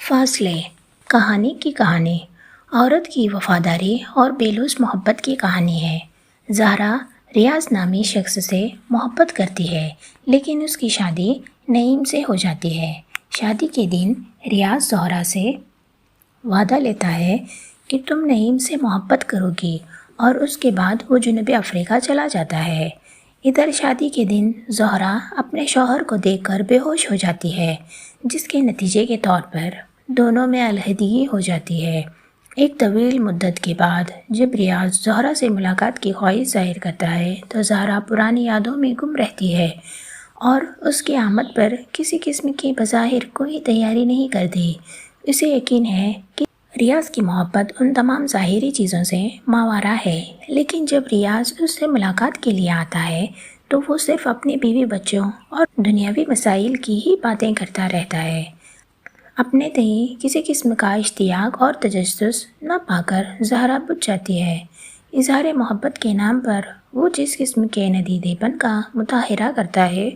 فاصلے کہانی کی کہانی عورت کی وفاداری اور بے لوث محبت کی کہانی ہے۔ زہرا ریاض نامی شخص سے محبت کرتی ہے، لیکن اس کی شادی نعیم سے ہو جاتی ہے۔ شادی کے دن ریاض زہرا سے وعدہ لیتا ہے کہ تم نعیم سے محبت کرو گی، اور اس کے بعد وہ جنوبی افریقہ چلا جاتا ہے۔ ادھر شادی کے دن زہرا اپنے شوہر کو دیکھ کر بے ہوش ہو جاتی ہے، جس کے نتیجے کے طور پر دونوں میں علیحدگی ہو جاتی ہے۔ ایک طویل مدت کے بعد جب ریاض زہرا سے ملاقات کی خواہش ظاہر کرتا ہے تو زہرا پرانی یادوں میں گم رہتی ہے اور اس کی آمد پر کسی قسم کی بظاہر کوئی تیاری نہیں کرتی۔ اسے یقین ہے کہ ریاض کی محبت ان تمام ظاہری چیزوں سے ماورا ہے، لیکن جب ریاض اس سے ملاقات کے لیے آتا ہے تو وہ صرف اپنی بیوی بچوں اور دنیاوی مسائل کی ہی باتیں کرتا رہتا ہے۔ اپنے تئیں کسی قسم کا اشتیاق اور تجسس نہ پا کر زہرا بجھ جاتی ہے۔ اظہار محبت کے نام پر وہ جس قسم کے ندیدے پن کا مظاہرہ کرتا ہے،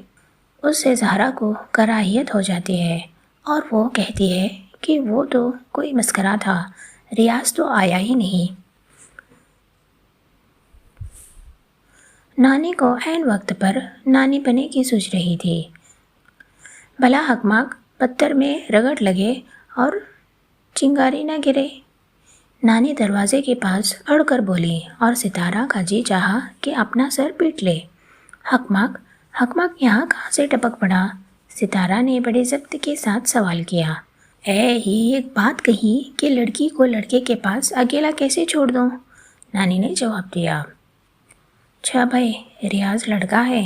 اس سے زہرا کو کراہیت ہو جاتی ہے اور وہ کہتی ہے کہ وہ تو کوئی مسخرہ تھا، ریاض تو آیا ہی نہیں۔ نانی کو عین وقت پر نانی بنے کی سوچ رہی تھی، بھلا حکماق پتھر میں رگڑ لگے اور چنگاری نہ گرے۔ نانی دروازے کے پاس اڑ کر بولی اور ستارہ کا جی چاہا کہ اپنا سر پیٹ لے۔ حکماق یہاں کہاں سے ٹپک پڑا؟ ستارہ نے بڑے ضبط کے ساتھ سوال کیا۔ ہی ایک بات کہی کہ لڑکی کو لڑکے کے پاس اکیلا کیسے چھوڑ دوں؟ نانی نے جواب دیا۔ اچھا بھائی، ریاض لڑکا ہے؟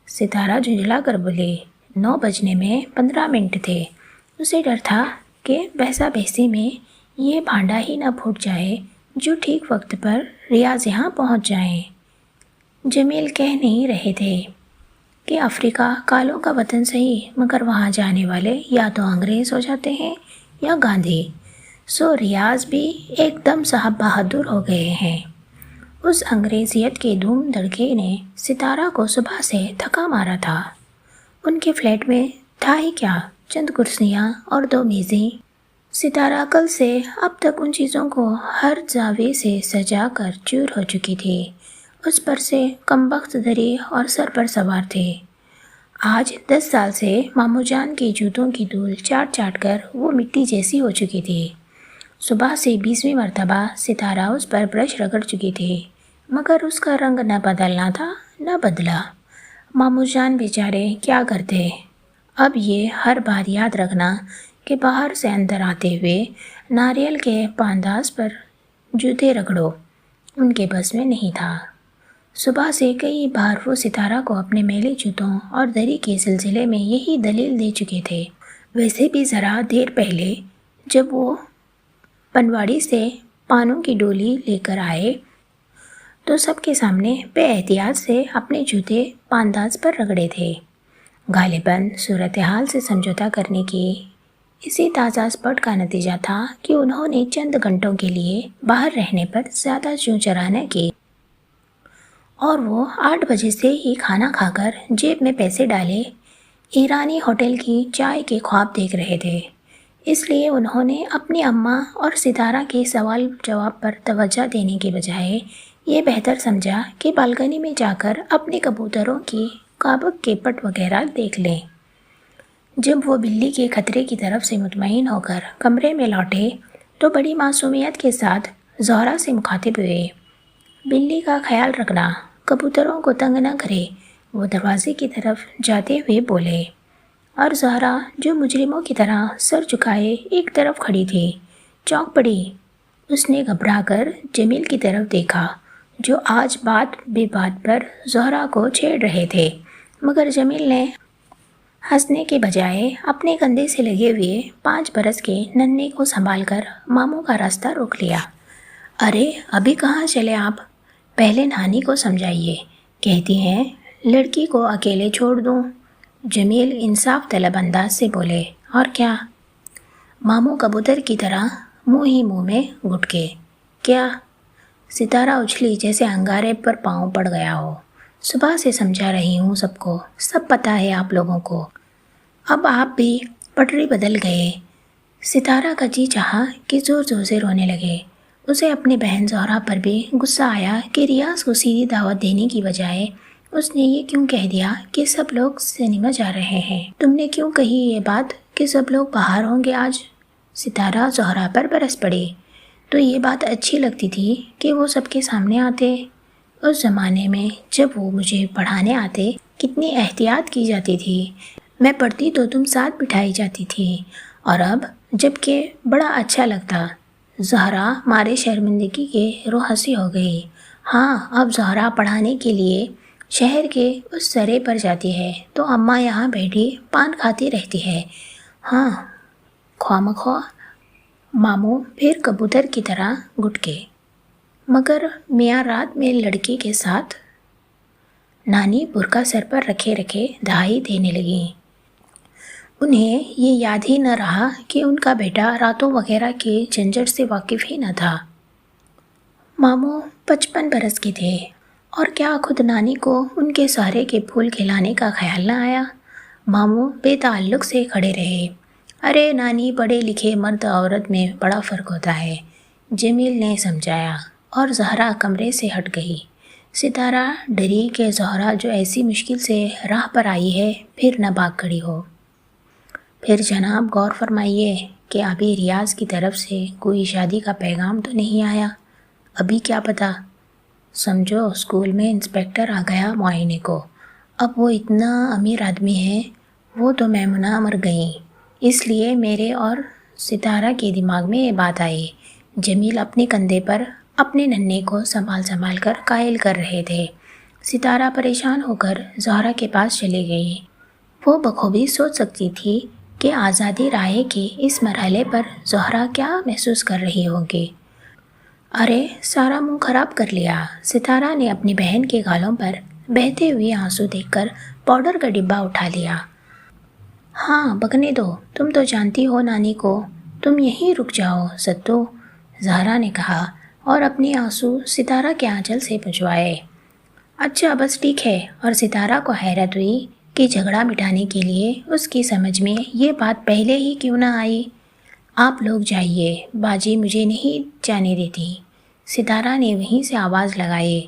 ستارہ جھنجھلا کر بولی۔ 9 بجنے میں 15 منٹ تھے۔ اسے ڈر تھا کہ بحثا بحثی میں یہ بھانڈا ہی نہ پھوٹ جائے جو ٹھیک وقت پر ریاض یہاں پہنچ جائیں۔ جمیل کہہ نہیں رہے تھے کہ افریقہ کالوں کا وطن صحیح، مگر وہاں جانے والے یا تو انگریز ہو جاتے ہیں یا گاندھی، سو ریاض بھی ایک دم صاحب بہادر ہو گئے ہیں۔ اس انگریزیت کے دھوم دھڑکے نے ستارہ کو صبح سے تھکا مارا تھا۔ ان کے فلیٹ میں تھا ہی کیا، چند کرسیاں اور 2 میزیں۔ ستارہ کل سے اب تک ان چیزوں کو ہر زاویے سے سجا کر چور ہو چکی تھی۔ اس پر سے کمبخت دری اور سر پر سوار تھے۔ آج 10 سال سے ماموں جان کے جوتوں کی دھول چاٹ چاٹ کر وہ مٹی جیسی ہو چکی تھی۔ صبح سے 20ویں مرتبہ ستارہ اس پر برش رگڑ چکی تھی، مگر اس کا رنگ نہ بدلنا تھا نہ بدلا۔ ماموں جان بیچارے کیا کرتے؟ اب یہ ہر بار یاد رکھنا کہ باہر سے اندر آتے ہوئے ناریل کے پانداز پر جوتے رگڑو، ان کے بس میں نہیں تھا۔ صبح سے کئی بار وہ ستارہ کو اپنے میلے جوتوں اور دری کے سلسلے میں یہی دلیل دے چکے تھے۔ ویسے بھی ذرا دیر پہلے جب وہ پنواڑی سے پانوں کی ڈولی لے کر آئے تو سب کے سامنے بے احتیاط سے اپنے جوتے پانداز پر رگڑے تھے۔ غالباً صورتحال سے سمجھوتہ کرنے کی اسی تازہ اسپرٹ کا نتیجہ تھا کہ انہوں نے چند گھنٹوں کے لیے باہر رہنے پر زیادہ چوں چرا نہ کی، اور وہ 8 بجے سے ہی کھانا کھا کر جیب میں پیسے ڈالے ایرانی ہوٹل کی چائے کے خواب دیکھ رہے تھے۔ اس لیے انہوں نے اپنی اماں اور ستارہ کے سوال جواب پر توجہ دینے کے بجائے یہ بہتر سمجھا کہ بالکنی میں جا کر اپنے کبوتروں کی کابک کے پٹ وغیرہ دیکھ لیں۔ جب وہ بلی کے خطرے کی طرف سے مطمئن ہو کر کمرے میں لوٹے تو بڑی معصومیت کے ساتھ زہرا سے مخاطب ہوئے۔ بلی کا خیال رکھنا، کبوتروں کو تنگ نہ کرے، وہ دروازے کی طرف جاتے ہوئے بولے، اور زہرا جو مجرموں کی طرح سر جھکائے ایک طرف کھڑی تھی چونک پڑی۔ اس نے گھبرا کر جمیل کی طرف دیکھا جو آج بات بے بات پر زہرا کو چھیڑ رہے تھے، مگر جمیل نے ہنسنے کے بجائے اپنے کندھے سے لگے ہوئے 5 برس کے ننھے کو سنبھال کر ماموں کا راستہ روک لیا۔ ارے ابھی کہاں چلے آپ؟ پہلے نانی کو سمجھائیے، کہتی ہیں لڑکی کو اکیلے چھوڑ دوں؟ جمیل انصاف طلب انداز سے بولے۔ اور کیا؟ ماموں کبوتر کی طرح منہ ہی منہ میں گھٹکے۔ کیا؟ ستارہ اچھلی جیسے انگارے پر پاؤں پڑ گیا ہو۔ صبح سے سمجھا رہی ہوں سب کو، سب پتہ ہے آپ لوگوں کو، اب آپ بھی پٹری بدل گئے۔ ستارہ کا جی چاہا کہ زور زور سے رونے لگے۔ اسے اپنی بہن زہرا پر بھی غصہ آیا کہ ریاض کو سیدھی دعوت دینے کی بجائے اس نے یہ کیوں کہہ دیا کہ سب لوگ سنیما جا رہے ہیں؟ تم نے کیوں کہی یہ بات کہ سب لوگ باہر ہوں گے آج؟ ستارہ زہرا پر برس پڑی۔ تو یہ بات اچھی لگتی تھی کہ وہ سب کے سامنے آتے؟ اس زمانے میں جب وہ مجھے پڑھانے آتے کتنی احتیاط کی جاتی تھی، میں پڑھتی تو تم ساتھ بٹھائی جاتی تھی، اور اب جب کہ بڑا اچھا لگتا۔ زہرا مارے شرمندگی کے روح ہنسی ہو گئی۔ ہاں، اب زہرا پڑھانے کے لیے شہر کے اس سرے پر جاتی ہے تو اماں یہاں بیٹھی پان کھاتی رہتی ہے۔ ہاں، خواہ مخواہ ماموں پھر کبوتر کی طرح گٹکے۔ مگر میاں رات میں لڑکی کے ساتھ نانی برقع سر پر رکھے رکھے دہائی دینے لگی۔ انہیں یہ یاد ہی نہ رہا کہ ان کا بیٹا راتوں وغیرہ کے جھنجھٹ سے واقف ہی نہ تھا۔ ماموں 55 برس کے تھے، اور کیا خود نانی کو ان کے سہرے کے پھول کھلانے کا خیال نہ آیا؟ ماموں بے تعلق سے کھڑے رہے۔ ارے نانی، پڑھے لکھے مرد عورت میں بڑا فرق ہوتا ہے، جمیل نے سمجھایا، اور زہرا کمرے سے ہٹ گئی۔ ستارہ ڈری کہ زہرا جو ایسی مشکل سے راہ پر آئی ہے پھر نہ بھاگ کھڑی ہو۔ پھر جناب غور فرمائیے کہ ابھی ریاض کی طرف سے کوئی شادی کا پیغام تو نہیں آیا؟ ابھی کیا پتہ، سمجھو اسکول میں انسپیکٹر آ گیا معائنے کو۔ اب وہ اتنا امیر آدمی ہے، وہ تو میمونہ مر گئیں، اس لیے میرے اور ستارہ کے دماغ میں یہ بات آئی۔ جمیل اپنے کندھے پر اپنے ننھے کو سنبھال کر قائل کر رہے تھے۔ ستارہ پریشان ہو کر زہرا کے پاس چلی گئی۔ وہ بخوبی سوچ سکتی تھی کہ آزادی رائے کے اس مرحلے پر زہرا کیا محسوس کر رہی ہوگی۔ ارے سارا منہ خراب کر لیا۔ ستارہ نے اپنی بہن کے گالوں پر بہتے ہوئے آنسو دیکھ کر پاؤڈر کا ڈبہ اٹھا لیا۔ ہاں بکنے دو، تم تو جانتی ہو نانی کو، تم یہیں رک جاؤ ستو، زہرا نے کہا اور اپنے آنسو ستارہ کے آنچل سے پہنچوائے۔ اچھا بس ٹھیک ہے۔ اور ستارہ کو حیرت ہوئی کہ جھگڑا مٹانے کے لیے اس کی سمجھ میں یہ بات پہلے ہی کیوں نہ آئی۔ آپ لوگ جائیے، باجی مجھے نہیں جانے دیتی، ستارہ نے وہیں سے آواز لگائی۔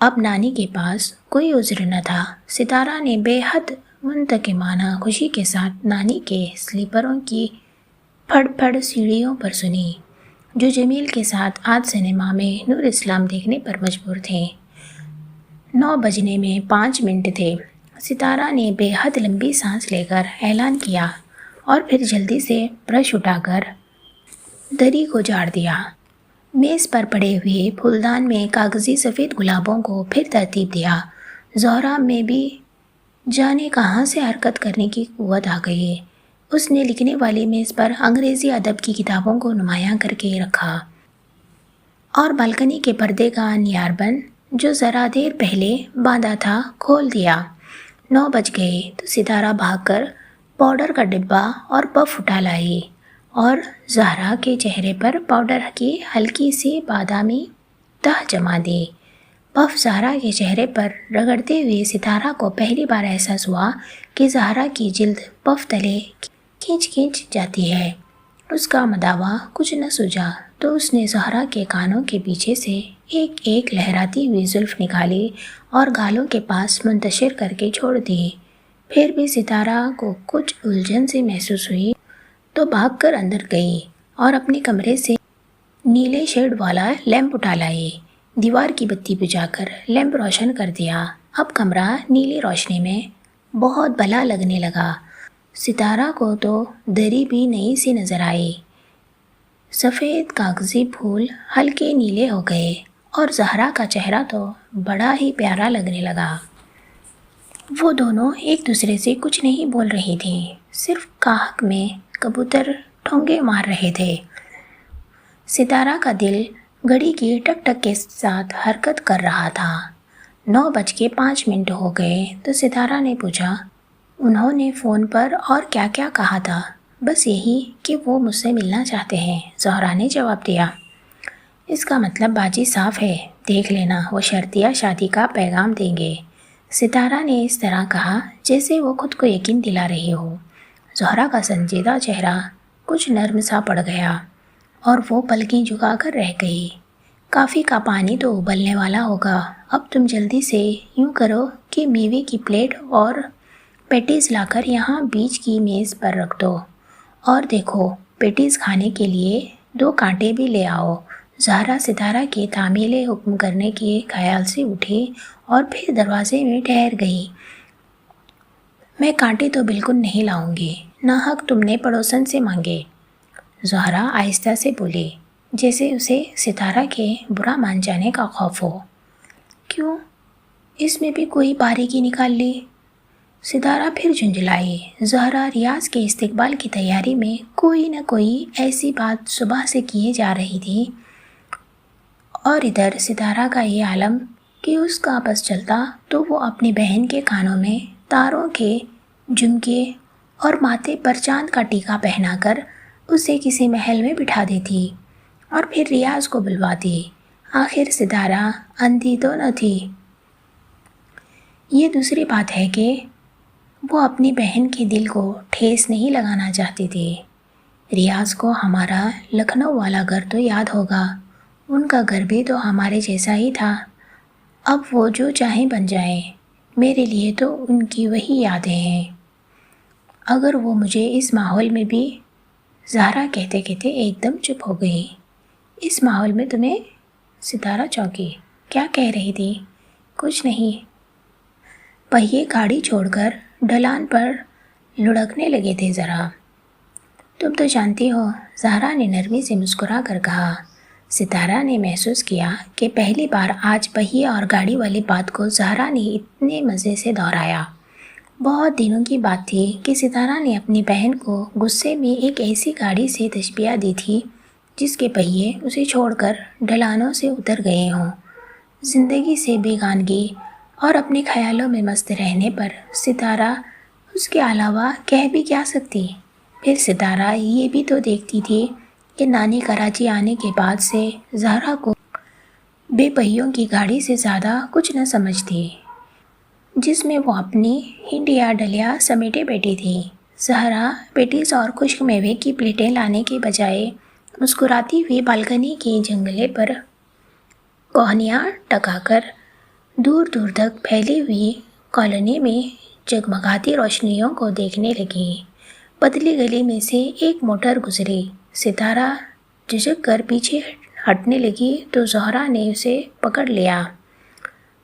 اب نانی کے پاس کوئی عذر نہ تھا۔ ستارہ نے بے حد منتقمانہ خوشی کے ساتھ نانی کے سلیپروں کی پھڑ پھڑ سیڑھیوں پر سنی، جو جمیل کے ساتھ آج سنیما میں نور اسلام دیکھنے پر مجبور تھے۔ 9 بجنے میں 5 منٹ تھے۔ ستارہ نے بے حد لمبی سانس لے کر اعلان کیا اور پھر جلدی سے برش اٹھا کر دری کو جھاڑ دیا۔ میز پر پڑے ہوئے پھولدان میں کاغذی سفید گلابوں کو پھر ترتیب دیا۔ زہرا میں بھی جانے کہاں سے حرکت کرنے کی قوت آ گئی۔ اس نے لکھنے والی میز پر انگریزی ادب کی کتابوں کو نمایاں کر کے رکھا اور بالکنی کے پردے کا نیاربند جو ذرا دیر پہلے باندھا تھا کھول دیا۔ 9 بج گئے تو ستارہ بھاگ کر پاؤڈر کا ڈبہ اور پف اٹھا لائی اور زہرا کے چہرے پر پاؤڈر کی ہلکی سی بادامی تہ جما دی۔ پف زہرا کے چہرے پر رگڑتے ہوئے ستارہ کو پہلی بار احساس ہوا کہ زہرا کی جلد پف تلے کھینچ کھینچ جاتی ہے۔ اس کا مداوا کچھ نہ سوجا تو اس نے زہرا کے کانوں کے پیچھے سے ایک ایک لہراتی ہوئی زلف نکالی اور گالوں کے پاس منتشر کر کے چھوڑ دی۔ پھر بھی ستارہ کو کچھ الجھن سی محسوس ہوئی تو بھاگ کر اندر گئی اور اپنے کمرے سے نیلے شیڈ والا لیمپ اٹھا لائی۔ دیوار کی بتی بجھا کر لیمپ روشن کر دیا۔ اب کمرہ نیلی روشنی میں بہت بھلا لگنے لگا۔ ستارہ کو تو دری بھی نئی سی نظر آئی۔ سفید کاغذی پھول ہلکے نیلے ہو گئے اور زہرا کا چہرہ تو بڑا ہی پیارا لگنے لگا۔ وہ دونوں ایک دوسرے سے کچھ نہیں بول رہی تھیں، صرف کاہک میں کبوتر ٹھونگے مار رہے تھے۔ ستارہ کا دل گھڑی کی ٹک ٹک کے ساتھ حرکت کر رہا تھا۔ 9:05 ہو گئے تو ستارہ نے پوچھا، انہوں نے فون پر اور کیا کیا کہا تھا؟ بس یہی کہ وہ مجھ سے ملنا چاہتے ہیں، زہرا نے جواب دیا۔ اس کا مطلب باجی صاف ہے، دیکھ لینا وہ شرطیہ شادی کا پیغام دیں گے، ستارہ نے اس طرح کہا جیسے وہ خود کو یقین دلا رہی ہو۔ زہرا کا سنجیدہ چہرہ کچھ نرم سا پڑ گیا اور وہ پلکیں جھکا کر رہ گئی۔ کافی کا پانی تو ابلنے والا ہوگا، اب تم جلدی سے یوں کرو کہ میوے کی پلیٹ اور پیٹیز لا کر یہاں بیچ کی میز پر رکھ دو، اور دیکھو پیٹیز کھانے کے لیے 2 کانٹے بھی لے آؤ۔ زہرا ستارہ کے تعمیل حکم کرنے کے خیال سے اٹھی اور پھر دروازے میں ٹھہر گئی۔ میں کانٹے تو بالکل نہیں لاؤں گی، ناحق تم نے پڑوسن سے مانگے، زہرا آہستہ سے بولی، جیسے اسے ستارہ کے برا مان جانے کا خوف ہو۔ کیوں؟ اس میں بھی کوئی باریکی نکال لی؟ ستارہ پھر جھنجھلائی۔ زہرا ریاض کے استقبال کی تیاری میں کوئی نہ کوئی ایسی بات صبح سے کیے جا رہی تھی، اور ادھر ستارہ کا یہ عالم کہ اس کا بس چلتا تو وہ اپنی بہن کے کانوں میں تاروں کے جھمکے اور ماتھے پر چاند کا ٹیکا پہنا کر اسے کسی محل میں بٹھا دیتی اور پھر ریاض کو بلواتی۔ آخر ستارہ اندھی تو نہ تھی۔ یہ دوسری بات ہے کہ وہ اپنی بہن کے دل کو ٹھیس نہیں لگانا چاہتی تھی۔ ریاض کو ہمارا لکھنؤ والا گھر تو یاد ہوگا، ان کا گھر بھی تو ہمارے جیسا ہی تھا۔ اب وہ جو چاہیں بن جائیں، میرے لیے تو ان کی وہی یادیں ہیں۔ اگر وہ مجھے اس ماحول میں بھی، زہرا کہتے کہتے ایک دم چپ ہو گئی۔ اس ماحول میں تمہیں؟ ستارہ چونکی۔ کیا کہہ رہی تھی؟ کچھ نہیں۔ پہیے گاڑی چھوڑ کر ڈھلان پر لڑکنے لگے تھے ذرا۔ تم تو جانتی ہو، زہرا نے نرمی سے مسکرا کر کہا۔ ستارہ نے محسوس کیا کہ پہلی بار آج پہیے اور گاڑی والی بات کو زہرا نے اتنے مزے سے دہرایا۔ بہت دنوں کی بات تھی کہ ستارہ نے اپنی بہن کو غصے میں ایک ایسی گاڑی سے تشبیہ دی تھی جس کے پہیے اسے چھوڑ کر ڈھلانوں سے اتر گئے ہوں۔ زندگی سے بیگانگی اور اپنے خیالوں میں مست رہنے پر ستارہ اس کے علاوہ کہہ بھی کیا سکتی؟ پھر ستارہ یہ بھی تو دیکھتی تھی کہ نانی کراچی آنے کے بعد سے زہرا کو بے پہیوں کی گاڑی سے زیادہ کچھ نہ سمجھتی، جس میں وہ اپنی ہنڈیا ڈلیا سمیٹے بیٹھی تھی۔ زہرا پیٹیز اور خشک میوے کی پلیٹیں لانے کے بجائے مسکراتی ہوئی بالکنی کے جنگلے پر کوہنیاں ٹکا کر دور دور تک پھیلی ہوئی کالونی میں جگمگاتی روشنیوں کو دیکھنے لگی۔ پتلی گلی میں سے ایک موٹر گزری۔ ستارہ جھجک کر پیچھے ہٹنے لگی تو زہرا نے اسے پکڑ لیا۔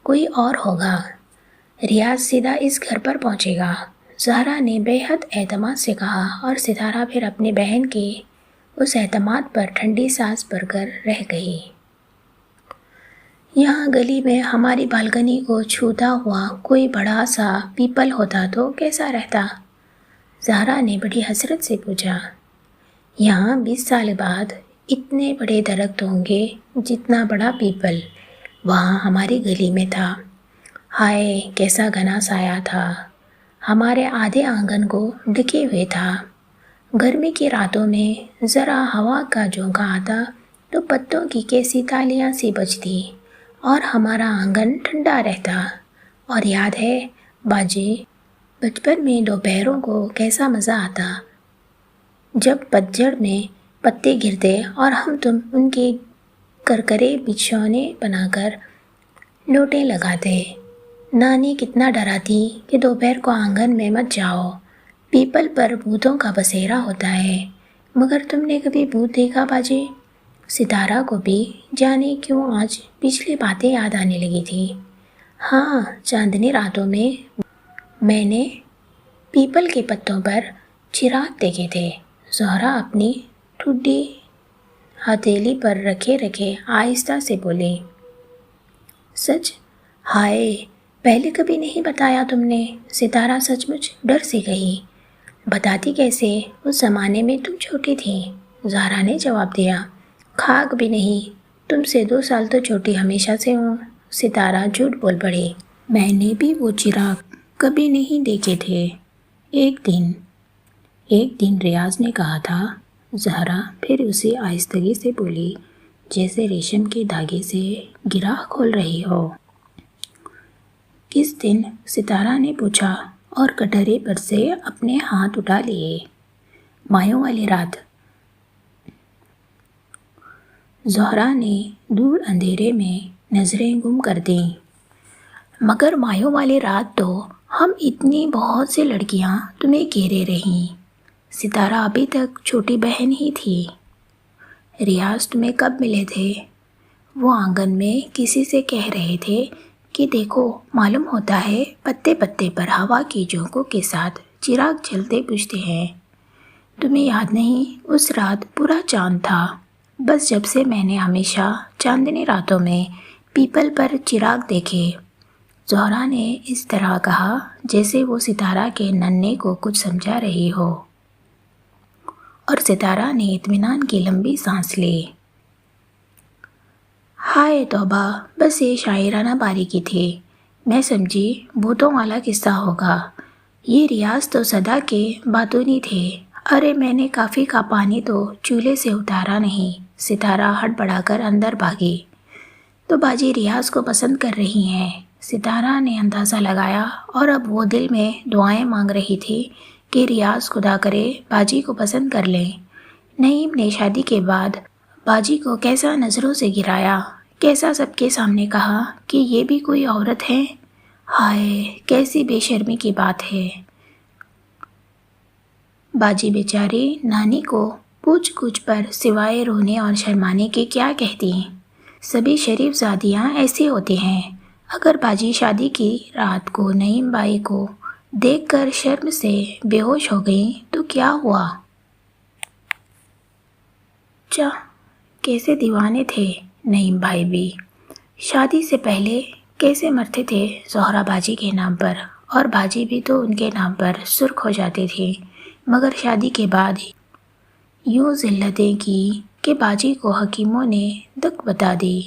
کوئی اور ہوگا، ریاض سیدھا اس گھر پر پہنچے گا، زہرا نے بے حد اعتماد سے کہا، اور ستارہ پھر اپنی بہن کے اس اعتماد پر ٹھنڈی سانس بھر کر رہ گئی۔ یہاں گلی میں ہماری بالکنی کو چھوتا ہوا کوئی بڑا سا پیپل ہوتا تو کیسا رہتا؟ زہرا نے بڑی حسرت سے پوچھا۔ یہاں 20 سال بعد اتنے بڑے درخت ہوں گے جتنا بڑا پیپل وہاں ہماری گلی میں تھا۔ ہائے کیسا گھنا سایہ تھا، ہمارے آدھے آنگن کو ڈھکے ہوئے تھا۔ گرمی کی راتوں میں ذرا ہوا کا جھونکا آتا تو پتوں کی کیسی تالیاں سی بجتی اور ہمارا آنگن ٹھنڈا رہتا۔ اور یاد ہے باجی، بچپن میں دوپہروں کو کیسا مزہ آتا جب پتجھڑ میں پتے گرتے اور ہم تم ان کے کرکرے بچھونے بنا کر لوٹیں لگاتے۔ نانی کتنا ڈراتی کہ دوپہر کو آنگن میں مت جاؤ، پیپل پر بھوتوں کا بسیرا ہوتا ہے، مگر تم نے کبھی بھوت دیکھا باجی؟ ستارہ کو بھی جانے کیوں آج پچھلی باتیں یاد آنے لگی تھی۔ ہاں، چاندنی راتوں میں نے پیپل کے پتوں پر چراغ دیکھے تھے، زہرا اپنی ٹھڈی ہتھیلی پر رکھے رکھے آہستہ سے بولی۔ سچ؟ ہائے، پہلے کبھی نہیں بتایا تم نے؟ ستارہ سچ مچ ڈر سی گئی۔ بتاتی کیسے، اس زمانے میں تم چھوٹی تھی، زہرا نے جواب دیا۔ خاک بھی نہیں، تم سے 2 سال تو چھوٹی ہمیشہ سے ہوں، ستارہ جھوٹ بول پڑی۔ میں نے بھی وہ چراغ کبھی نہیں دیکھے تھے۔ ایک دن ریاض نے کہا تھا، زہرا پھر اسی آہستگی سے بولی جیسے ریشم کے دھاگے سے گرہ کھول رہی ہو۔ کس دن؟ ستارہ نے پوچھا اور کٹہرے پر سے اپنے ہاتھ اٹھا لیے۔ مایوں والی رات، زہرا نے دور اندھیرے میں نظریں گم کر دیں۔ مگر مایوں والی رات تو ہم اتنی بہت سی لڑکیاں تمہیں گھیرے رہیں۔ ستارہ ابھی تک چھوٹی بہن ہی تھی۔ ریاض تمہیں کب ملے تھے؟ وہ آنگن میں کسی سے کہہ رہے تھے کہ دیکھو، معلوم ہوتا ہے پتے پتے پر ہوا کی جھونکوں کے ساتھ چراغ جلتے بجھتے ہیں۔ تمہیں یاد نہیں، اس رات پورا چاند تھا۔ بس جب سے میں نے ہمیشہ چاندنی راتوں میں پیپل پر چراغ دیکھے۔ زہرا نے اس طرح کہا جیسے وہ ستارہ کے ننھے کو کچھ سمجھا رہی ہو، اور ستارہ نے اطمینان کی لمبی سانس لی۔ ہائے توبہ، بس یہ شاعرانہ باریکی تھی۔ میں سمجھی بھوتوں والا قصہ ہوگا۔ یہ ریاض تو صدا کے باتونی تھے۔ ارے میں نے کافی کا پانی تو چولہے سے اتارا نہیں۔ ستارہ ہڑبڑا کر اندر بھاگی۔ تو باجی ریاض کو پسند کر رہی ہیں۔ ستارہ نے اندازہ لگایا، اور اب وہ دل میں دعائیں مانگ رہی تھی کہ ریاض خدا کرے باجی کو پسند کر لیں۔ نعیم نے شادی کے بعد باجی کو کیسا نظروں سے گرایا، کیسا سب کے سامنے کہا کہ یہ بھی کوئی عورت ہے۔ ہائے، کیسی بے شرمی کی بات ہے۔ باجی بیچاری نانی کو پوچھ گچھ پر سوائے رونے اور شرمانے کے کیا کہتی۔ سبھی شریف زادیاں ایسی ہوتی ہیں۔ اگر باجی شادی کی رات کو نعیم بائی کو دیکھ کر شرم سے بے ہوش ہو گئی تو کیا ہوا؟ چاہ، کیسے دیوانے تھے نعیم بھائی بھی۔ شادی سے پہلے کیسے مرتے تھے زہرا باجی کے نام پر، اور باجی بھی تو ان کے نام پر سرخ ہو جاتی تھی۔ مگر شادی کے بعد یوں ذلتیں کی کہ باجی کو حکیموں نے دک بتا دی۔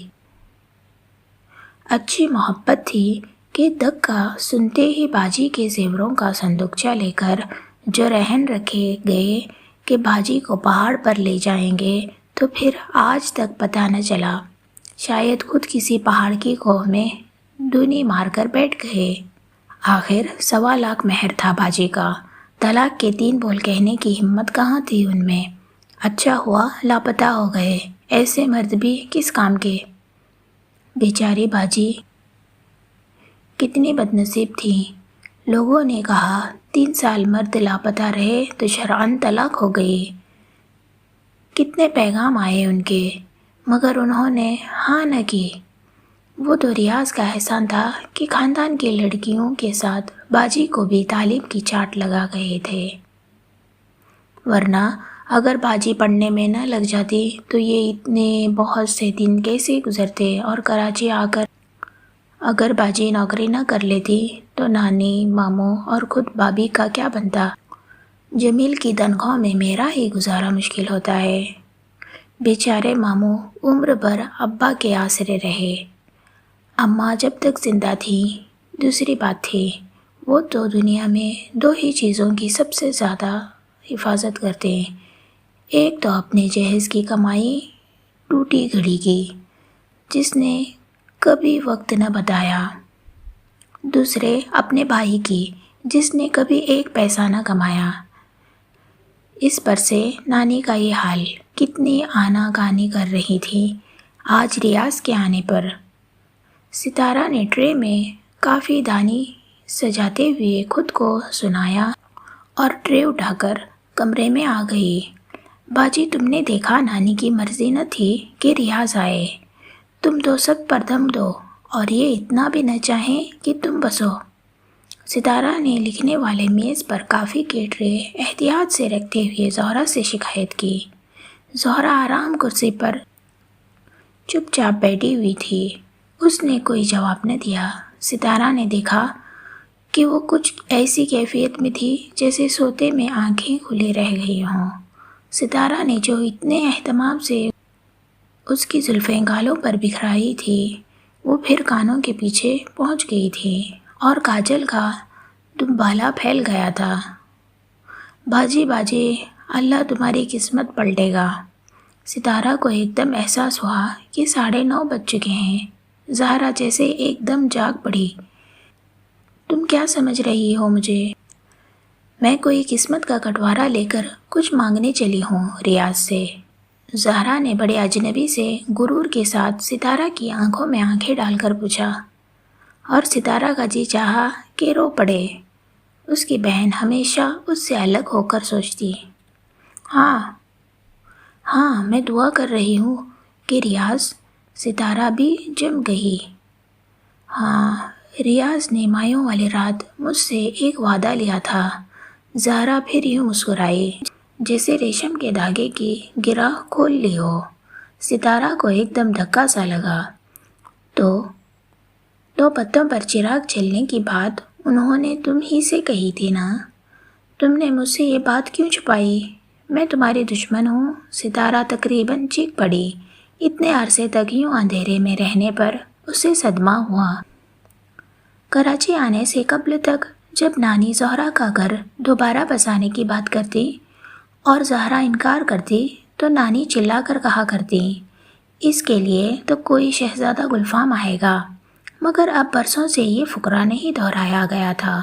اچھی محبت تھی کہ دک کا سنتے ہی باجی کے زیوروں کا صندوقچہ لے کر جو رہن رکھے گئے کہ باجی کو پہاڑ پر لے جائیں گے، تو پھر آج تک پتہ نہ چلا۔ شاید خود کسی پہاڑ کی کوہ میں دونی مار کر بیٹھ گئے۔ آخر 1.25 مہر تھا باجی کا۔ طلاق کے 3 بول کہنے کی ہمت کہاں تھی ان میں۔ اچھا ہوا لاپتہ ہو گئے، ایسے مرد بھی کس کام کے۔ بیچاری باجی کتنی بد نصیب تھی۔ لوگوں نے کہا 3 سال مرد لاپتہ رہے تو شرعاً طلاق ہو گئی۔ کتنے پیغام آئے ان کے، مگر انہوں نے ہاں نہ کی۔ وہ تو ریاض کا احسان تھا کہ خاندان کی لڑکیوں کے ساتھ باجی کو بھی تعلیم کی چاٹ لگا گئے تھے، ورنہ اگر باجی پڑھنے میں نہ لگ جاتی تو یہ اتنے بہت سے دن کیسے گزرتے، اور کراچی آ کر اگر باجی نوکری نہ کر لیتی تو نانی، ماموں اور خود بابی کا کیا بنتا۔ جمیل کی تنخواہ میں میرا ہی گزارا مشکل ہوتا ہے۔ بیچارے ماموں عمر بھر ابا کے آسرے رہے۔ اماں جب تک زندہ تھی دوسری بات تھی، وہ تو دنیا میں 2 ہی چیزوں کی سب سے زیادہ حفاظت کرتے ہیں، ایک تو اپنے جہیز کی کمائی ٹوٹی گھڑی کی جس نے کبھی وقت نہ بتایا، دوسرے اپنے بھائی کی جس نے کبھی 1 پیسہ نہ کمایا۔ اس پر سے نانی کا یہ حال کتنی آنا کانی کر رہی تھی۔ آج ریاض کے آنے پر ستارہ نے ٹرے میں کافی دانی سجاتے ہوئے خود کو سنایا اور ٹرے اٹھا کر کمرے میں آ گئی۔ باجی، تم نے دیکھا نانی کی مرضی نہ تھی کہ ریاض آئے۔ تم تو سب پر دم دو اور یہ اتنا بھی نہ چاہیں کہ تم بسو۔ ستارہ نے لکھنے والے میز پر کافی کے ٹرے احتیاط سے رکھتے ہوئے زہرا سے شکایت کی۔ زہرا آرام کرسی پر چپ چاپ بیٹھی ہوئی تھی۔ اس نے کوئی جواب نہ دیا۔ ستارہ نے دیکھا کہ وہ کچھ ایسی کیفیت میں تھی جیسے سوتے میں آنکھیں کھلی رہ گئی ہوں۔ ستارہ نے جو اتنے اہتمام سے اس کی زلفیں گالوں پر بکھرائی تھی وہ پھر کانوں کے پیچھے پہنچ گئی تھی اور کاجل کا دمبالا پھیل گیا تھا۔ باجی باجی، اللہ تمہاری قسمت پلٹے گا۔ ستارہ کو ایک دم احساس ہوا کہ 9:30 بج چکے ہیں۔ زہرا جیسے ایک دم جاگ پڑی۔ تم کیا سمجھ رہی ہو مجھے؟ میں کوئی قسمت کا کٹوارا لے کر کچھ مانگنے چلی ہوں ریاض سے۔ زہرا نے بڑے اجنبی سے غرور کے ساتھ ستارہ کی آنکھوں میں آنکھیں ڈال کر پوچھا، اور ستارہ کا جی چاہا کہ رو پڑے۔ اس کی بہن ہمیشہ اس سے الگ ہو کر سوچتی۔ ہاں میں دعا کر رہی ہوں کہ ریاض۔ ستارہ بھی جم گئی۔ ہاں، ریاض نے مایوں والی رات مجھ سے ایک وعدہ لیا تھا۔ زہرا پھر یوں مسکرائی جیسے ریشم کے دھاگے کی گرہ کھول لی ہو۔ ستارہ کو ایک دم دھکا سا لگا۔ تو پتوں پر چراغ جلنے کی بات انہوں نے تم ہی سے کہی تھی نا؟ تم نے مجھ سے یہ بات کیوں چھپائی؟ میں تمہاری دشمن ہوں؟ ستارہ تقریباً چیخ پڑی۔ اتنے عرصے تک یوں اندھیرے میں رہنے پر اسے صدمہ ہوا۔ کراچی آنے سے قبل تک جب نانی زہرا کا گھر دوبارہ بسانے کی بات کرتی اور زہرا انکار کرتی تو نانی چلا کر کہا کرتی، اس کے لیے تو کوئی شہزادہ گلفام آئے گا۔ مگر اب برسوں سے یہ فقرہ نہیں دہرایا گیا تھا،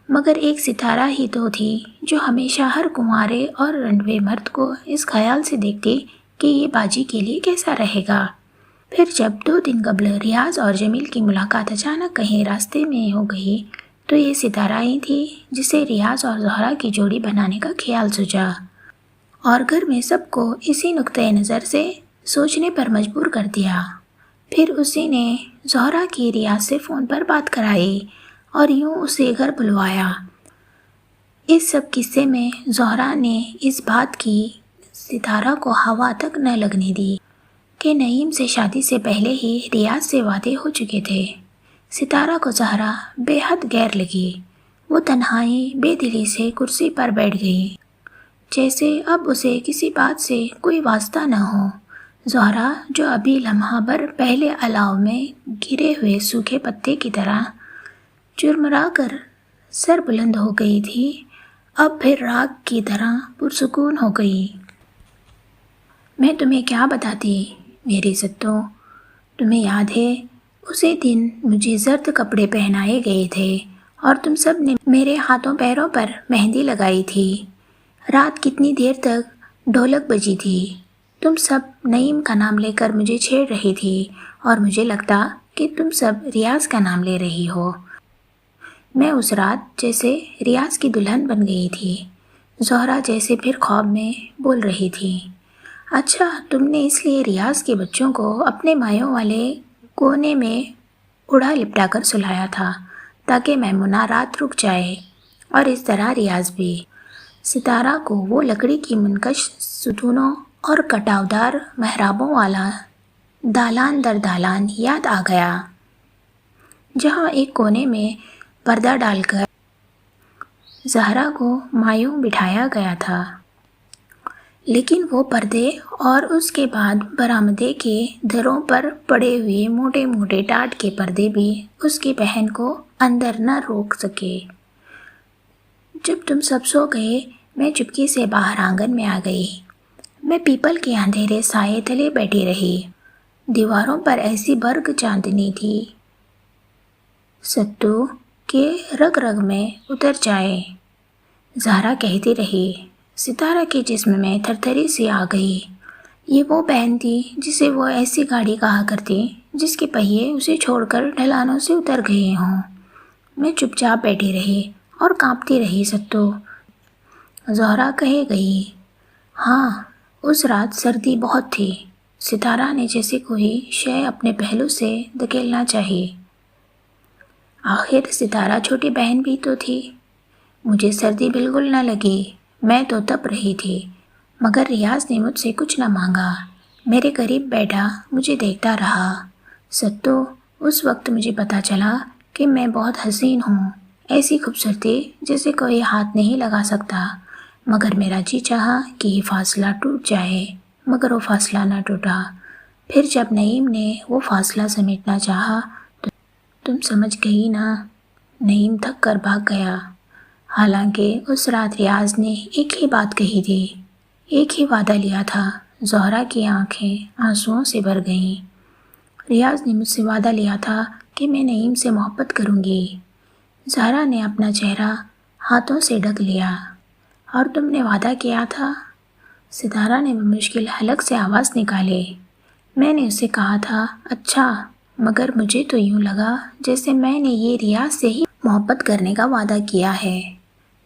مگر ایک ستارہ ہی تو تھی جو ہمیشہ ہر کنوارے اور رنڈوے مرد کو اس خیال سے دیکھتی کہ یہ باجی کے لیے کیسا رہے گا۔ پھر جب 2 دن قبل ریاض اور جمیل کی ملاقات اچانک کہیں راستے میں ہو گئی تو یہ ستارہ ہی تھی جسے ریاض اور زہرا کی جوڑی بنانے کا خیال سوچا، اور گھر میں سب کو اسی نقطۂ نظر سے سوچنے پر مجبور کر دیا۔ پھر اسی نے زہرا کی ریاض سے فون پر بات کرائی اور یوں اسے گھر بلوایا۔ اس سب قصے میں زہرا نے اس بات کی ستارہ کو ہوا تک نہ لگنے دی کہ نعیم سے شادی سے پہلے ہی ریاض سے وعدے ہو چکے تھے۔ ستارہ کو زہرا بے حد غیر لگی۔ وہ تنہائی بے دلی سے کرسی پر بیٹھ گئی، جیسے اب اسے کسی بات سے کوئی واسطہ نہ ہو۔ زہرا جو ابھی لمحہ بھر پہلے الاؤ میں گرے ہوئے سوکھے پتے کی طرح چرمرا کر سر بلند ہو گئی تھی، اب پھر راگ کی طرح پرسکون ہو گئی۔ میں تمہیں کیا بتاتی میری ستو، تمہیں یاد ہے اسی دن مجھے زرد کپڑے پہنائے گئے تھے اور تم سب نے میرے ہاتھوں پیروں پر مہندی لگائی تھی۔ رات کتنی دیر تک ڈھولک بجی تھی۔ تم سب نعیم کا نام لے کر مجھے چھیڑ رہی تھی اور مجھے لگتا کہ تم سب ریاض کا نام لے رہی ہو۔ میں اس رات جیسے ریاض کی دلہن بن گئی تھی۔ زہرا جیسے پھر خواب میں بول رہی تھی، اچھا تم نے اس لیے ریاض کے بچوں کو اپنے مایوں والے کونے میں اڑا لپٹا کر سلایا تھا تاکہ میمونہ رات رک جائے، اور اس طرح ریاض بھی۔ ستارہ کو وہ لکڑی کی منکش ستونوں اور کٹاودار محرابوں والا دالان در دالان یاد آ گیا، جہاں ایک کونے میں پردہ ڈال کر زہرا کو مایوں بٹھایا گیا تھا۔ لیکن وہ پردے اور اس کے بعد برآمدے کے دروں پر پڑے ہوئے موٹے موٹے ٹاٹ کے پردے بھی اس کی بہن کو اندر نہ روک سکے۔ جب تم سب سو گئے میں چپکی سے باہر آنگن میں آ گئی۔ میں پیپل کے اندھیرے سائے تلے بیٹھی رہی۔ دیواروں پر ایسی برگ چاندنی تھی ستو کہ رگ رگ میں اتر جائے۔ زہرا کہتی رہی۔ ستارہ کے جسم میں تھرتھری سی آ گئی۔ یہ وہ بہن تھی جسے وہ ایسی گاڑی کہا کرتی جس کے پہیے اسے چھوڑ کر ڈھلانوں سے اتر گئے ہوں۔ میں چپ چاپ بیٹھی رہی اور کانپتی رہی ستو۔ زہرا کہے گئی، ہاں اس رات سردی بہت تھی۔ ستارہ نے جیسے کوئی شے اپنے پہلو سے دھکیلنا چاہی۔ آخر ستارہ چھوٹی بہن بھی تو تھی۔ مجھے سردی بالکل نہ لگی، میں تو تپ رہی تھی، مگر ریاض نے مجھ سے کچھ نہ مانگا، میرے قریب بیٹھا مجھے دیکھتا رہا۔ ستو اس وقت مجھے پتا چلا کہ میں بہت حسین ہوں، ایسی خوبصورتی جسے کوئی ہاتھ نہیں لگا سکتا، مگر میرا جی چاہا کہ یہ فاصلہ ٹوٹ جائے، مگر وہ فاصلہ نہ ٹوٹا۔ پھر جب نعیم نے وہ فاصلہ سمیٹنا چاہا تو تم سمجھ گئی نا، نعیم تھک کر بھاگ گیا۔ حالانکہ اس رات ریاض نے ایک ہی بات کہی تھی، ایک ہی وعدہ لیا تھا۔ زہرا کی آنکھیں آنسوؤں سے بھر گئیں۔ ریاض نے مجھ سے وعدہ لیا تھا کہ میں نعیم سے محبت کروں گی۔ زہرا نے اپنا چہرہ ہاتھوں سے ڈھک لیا۔ اور تم نے وعدہ کیا تھا؟ ستارہ نے مشکل حلق سے آواز نکالی۔ میں نے اسے کہا تھا، اچھا، مگر مجھے تو یوں لگا جیسے میں نے یہ ریاض سے ہی محبت کرنے کا وعدہ کیا ہے۔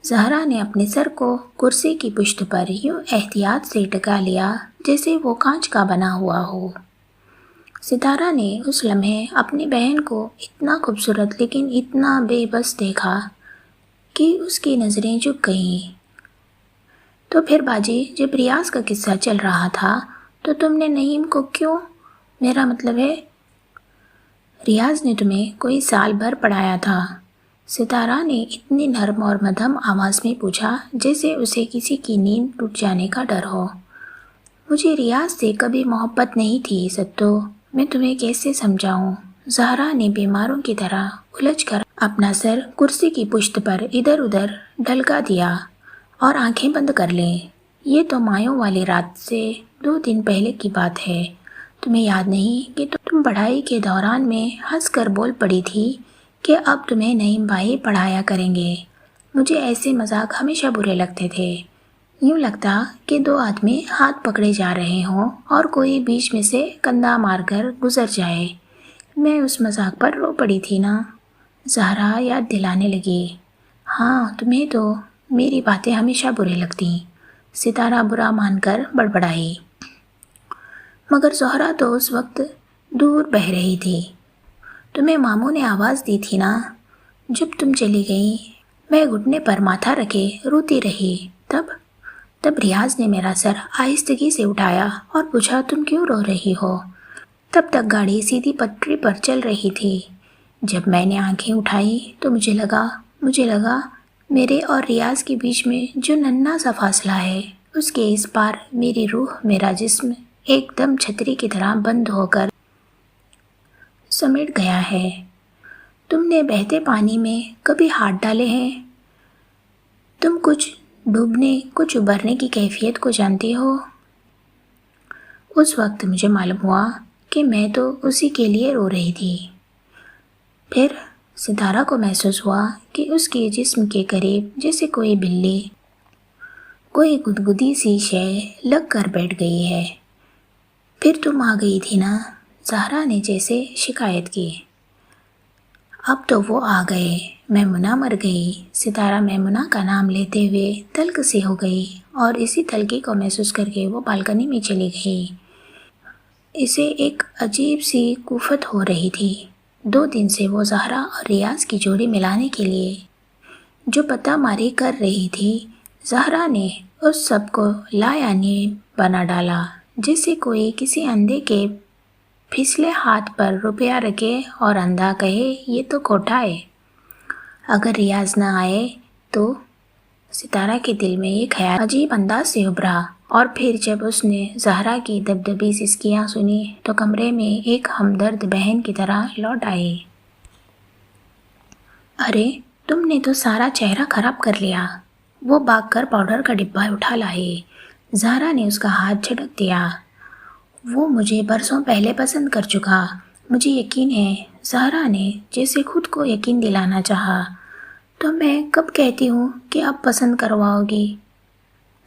زہرا نے اپنے سر کو کرسی کی پشت پر یوں احتیاط سے ٹکا لیا جیسے وہ کانچ کا بنا ہوا ہو۔ ستارہ نے اس لمحے اپنی بہن کو اتنا خوبصورت لیکن اتنا بے بس دیکھا کہ اس کی نظریں جھک گئیں۔ تو پھر باجی، جب ریاض کا قصہ چل رہا تھا تو تم نے نعیم کو کیوں؟ میرا مطلب ہے ریاض نے تمہیں کوئی سال بھر پڑھایا تھا؟ ستارہ نے اتنی نرم اور مدھم آواز میں پوچھا جیسے اسے کسی کی نیند ٹوٹ جانے کا ڈر ہو۔ مجھے ریاض سے کبھی محبت نہیں تھی ستو، میں تمہیں کیسے سمجھاؤں؟ زہرا نے بیماروں کی طرح الجھ کر اپنا سر کرسی کی پشت پر ادھر ادھر ڈھلکا دیا اور آنکھیں بند کر لیں۔ یہ تو مایوں والی رات سے 2 دن پہلے کی بات ہے۔ تمہیں یاد نہیں کہ تم پڑھائی کے دوران میں ہنس کر بول پڑی تھی کہ اب تمہیں نعیم بھائی پڑھایا کریں گے؟ مجھے ایسے مذاق ہمیشہ برے لگتے تھے۔ یوں لگتا کہ 2 آدمی ہاتھ پکڑے جا رہے ہوں اور کوئی بیچ میں سے کندھا مار کر گزر جائے۔ میں اس مذاق پر رو پڑی تھی نا، زہرا یاد دلانے لگی۔ ہاں، تمہیں تو میری باتیں ہمیشہ برے لگتی، ستارہ برا مان کر بڑبڑائی۔ مگر زہرا تو اس وقت دور بہہ رہی تھی۔ تمہیں ماموں نے آواز دی تھی نا؟ جب تم چلی گئی میں گھٹنے پر ماتھا رکھے روتی رہی۔ تب ریاض نے میرا سر آہستگی سے اٹھایا اور پوچھا، تم کیوں رو رہی ہو؟ تب تک گاڑی سیدھی پٹری پر چل رہی تھی۔ جب میں نے آنکھیں اٹھائی تو مجھے لگا میرے اور ریاض کے بیچ میں جو ننھا سا فاصلہ ہے اس کے اس پار میری روح، میرا جسم ایک دم چھتری کی طرح بند ہو کر سمیٹ گیا ہے۔ تم نے بہتے پانی میں کبھی ہاتھ ڈالے ہیں؟ تم کچھ ڈوبنے کچھ ابھرنے کی کیفیت کو جانتی ہو؟ اس وقت مجھے معلوم ہوا کہ میں تو اسی کے لیے رو رہی تھی۔ پھر ستارہ کو محسوس ہوا کہ اس کے جسم کے قریب جیسے کوئی بلی، کوئی گدگدی سی شے لگ کر بیٹھ گئی ہے۔ پھر تم آ گئی تھی نا، زہرا نے جیسے شکایت کی۔ اب تو وہ آ گئے، میمونہ مر گئی۔ ستارہ میمونہ کا نام لیتے ہوئے تلخ سی ہو گئی اور اسی تلخی کو محسوس کر کے وہ بالکنی میں چلی گئی۔ اسے ایک عجیب سی کوفت ہو رہی تھی۔ 2 دن سے وہ زہرا اور ریاض کی جوڑی ملانے کے لیے جو پتہ ماری کر رہی تھی، زہرا نے اس سب کو لا یعنی بنا ڈالا، جیسے کوئی کسی اندھے کے پھسلے ہاتھ پر روپیہ رکھے اور اندھا کہے، یہ تو کھوٹا ہے۔ اگر ریاض نہ آئے تو؟ ستارہ کے دل میں یہ خیال عجیب انداز سے ابھرا، اور پھر جب اس نے زہرا کی دبدبی سسکیاں سنی تو کمرے میں ایک ہمدرد بہن کی طرح لوٹ آئی۔ ارے، تم نے تو سارا چہرہ خراب کر لیا۔ وہ بھاگ کر پاؤڈر کا ڈبہ اٹھا لائی۔ زہرا نے اس کا ہاتھ جھٹک دیا۔ وہ مجھے برسوں پہلے پسند کر چکا، مجھے یقین ہے، زہرا نے جیسے خود کو یقین دلانا چاہا۔ تو میں کب کہتی ہوں کہ اب پسند کرواؤ گی؟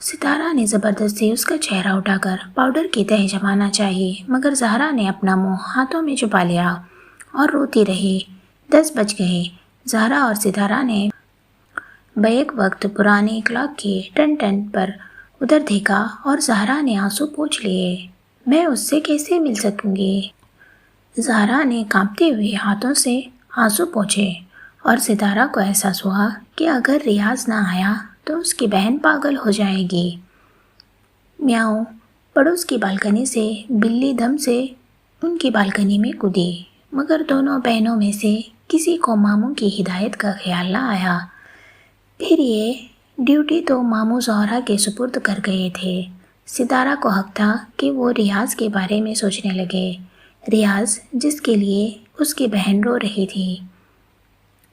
ستارہ نے زبردستی اس کا چہرہ اٹھا کر پاؤڈر کی تہہ جمانا چاہی، مگر زہرا نے اپنا منہ ہاتھوں میں چھپا لیا اور روتی رہی۔ 10 بج گئے۔ زہرا اور ستارہ نے بیک وقت پرانے کلاک کی ٹن ٹن پر ادھر دیکھا اور زہرا نے آنسو پوچھ لیے، میں اس سے کیسے مل سکوں گی؟ زہرا نے کانپتے ہوئے ہاتھوں سے آنسو پوچھے اور ستارہ کو احساس ہوا کہ اگر ریاض نہ آیا تو اس کی بہن پاگل ہو جائے گی۔ میاؤں، پڑوس کی بالکنی سے بلی دم سے ان کی بالکنی میں کودی، مگر دونوں بہنوں میں سے کسی کو ماموں کی ہدایت کا خیال نہ آیا۔ پھر یہ ڈیوٹی تو ماموں زہرا کے سپرد کر گئے تھے۔ ستارہ کو حق تھا کہ وہ ریاض کے بارے میں سوچنے لگے، ریاض جس کے لیے اس کی بہن رو رہی تھی،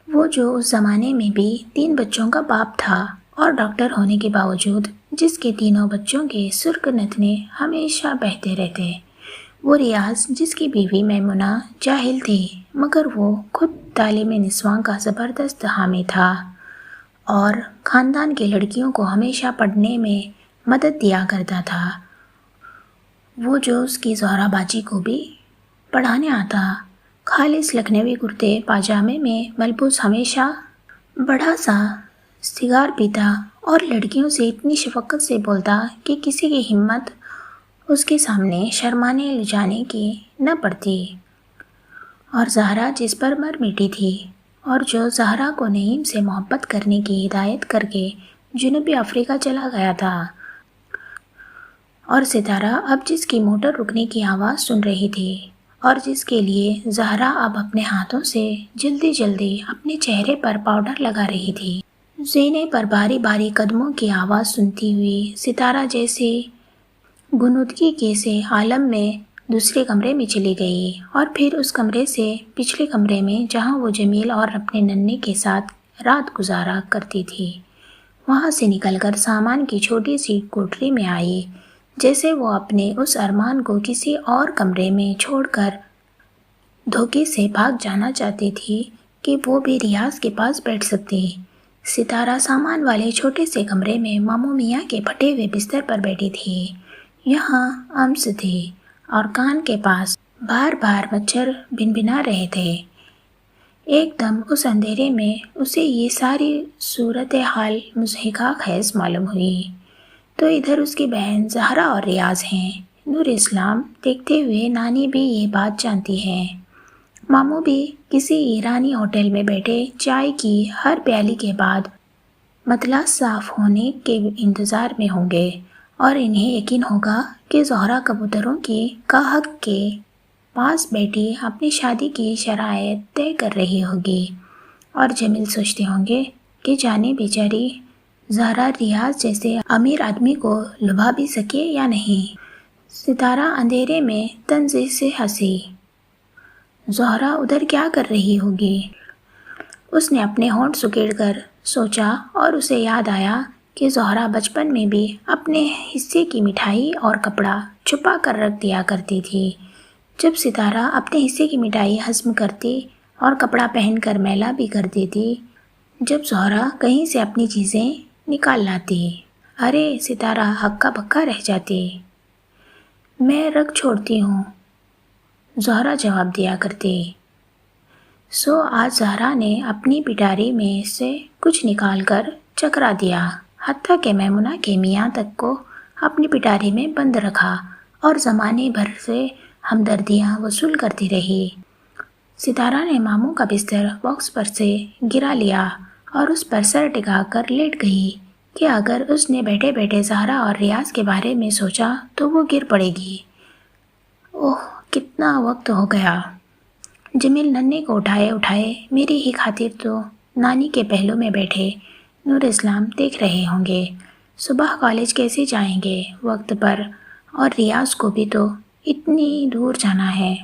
وہ جو اس زمانے میں بھی 3 بچوں کا باپ تھا اور ڈاکٹر ہونے کے باوجود جس کے 3 بچوں کے سرخ نتنے ہمیشہ بہتے رہتے، وہ ریاض جس کی بیوی میمونہ جاہل تھی مگر وہ خود تعلیم نسواں کا زبردست حامی تھا اور خاندان کی لڑکیوں کو ہمیشہ پڑھنے میں مدد دیا کرتا تھا، وہ جو اس کی زہرا باجی کو بھی پڑھانے آتا۔ خالص لکھنوی کرتے پاجامے میں ملبوس، ہمیشہ بڑا سا سگار پیتا اور لڑکیوں سے اتنی شفقت سے بولتا کہ کسی کی ہمت اس کے سامنے شرمانے لجانے کی نہ پڑتی۔ اور زہرا جس پر مر مٹی تھی، اور جو زہرا کو نعیم سے محبت کرنے کی ہدایت کر کے جنوبی افریقہ چلا گیا تھا، اور ستارہ اب جس کی موٹر رکنے کی آواز سن رہی تھی، اور جس کے لیے زہرا اب اپنے ہاتھوں سے جلدی جلدی اپنے چہرے پر پاؤڈر لگا رہی تھی، زینے پر باری باری قدموں کی آواز سنتی ہوئی ستارہ جیسے غنودگی کے سے عالم میں دوسرے کمرے میں چلی گئی، اور پھر اس کمرے سے پچھلے کمرے میں جہاں وہ جمیل اور اپنے ننھے کے ساتھ رات گزارا کرتی تھی، وہاں سے نکل کر سامان کی چھوٹی سی کوٹری میں آئی، جیسے وہ اپنے اس ارمان کو کسی اور کمرے میں چھوڑ کر دھوکے سے بھاگ جانا چاہتی تھی کہ وہ بھی ریاض کے پاس بیٹھ سکتی۔ ستارہ سامان والے چھوٹے سے کمرے میں ماموں میاں کے پھٹے ہوئے بستر پر بیٹھی تھی۔ یہاں امس تھی اور کان کے پاس بار بار مچھر بنبنا رہے تھے۔ ایک دم اس اندھیرے میں اسے یہ ساری صورتحال مضحکہ خیز معلوم ہوئی، تو ادھر اس کی بہن زہرا اور ریاض ہیں۔ نور اسلام دیکھتے ہوئے نانی بھی یہ بات جانتی ہے، ماموں بھی کسی ایرانی ہوٹل میں بیٹھے چائے کی ہر پیالی کے بعد مطلع صاف ہونے کے انتظار میں ہوں گے، اور انہیں یقین ہوگا کہ زہرا کبوتروں کی گاہک کے پاس بیٹھی اپنی شادی کی شرائط طے کر رہی ہوگی، اور جمیل سوچتے ہوں گے کہ جانے بیچاری زہرا ریاض جیسے امیر آدمی کو لبھا بھی سکے یا نہیں۔ ستارہ اندھیرے میں طنز سے ہنسی۔ زہرا ادھر کیا کر رہی ہوگی؟ اس نے اپنے ہونٹ سکیڑ کر سوچا، اور اسے یاد آیا کہ زہرا بچپن میں بھی اپنے حصے کی مٹھائی اور کپڑا چھپا کر رکھ دیا کرتی تھی۔ جب ستارہ اپنے حصے کی مٹھائی ہضم کرتی اور کپڑا پہن کر میلا بھی کر دیتی، جب زہرا کہیں سے اپنی چیزیں نکال لاتی، ارے ستارہ ہکا بکا رہ جاتی۔ میں رکھ چھوڑتی ہوں، زہرا جواب دیا کرتی۔ سو آج زہرا نے اپنی پٹاری میں سے کچھ نکال کر چکرا دیا، حتیٰ کہ میمونہ کے میاں تک کو اپنی پٹاری میں بند رکھا اور زمانے بھر سے ہمدردیاں وصول کرتی رہی۔ ستارہ نے ماموں کا بستر باکس پر سے گرا لیا اور اس پر سر ٹکا کر لیٹ گئی کہ اگر اس نے بیٹھے بیٹھے زہرا اور ریاض کے بارے میں سوچا تو وہ گر پڑے گی۔ اوہ کتنا وقت ہو گیا! جمیل ننھے کو اٹھائے اٹھائے میری ہی خاطر تو نانی کے پہلو میں بیٹھے نور اسلام دیکھ رہے ہوں گے۔ صبح کالج کیسے جائیں گے وقت پر، اور ریاض کو بھی تو اتنی دور جانا ہے۔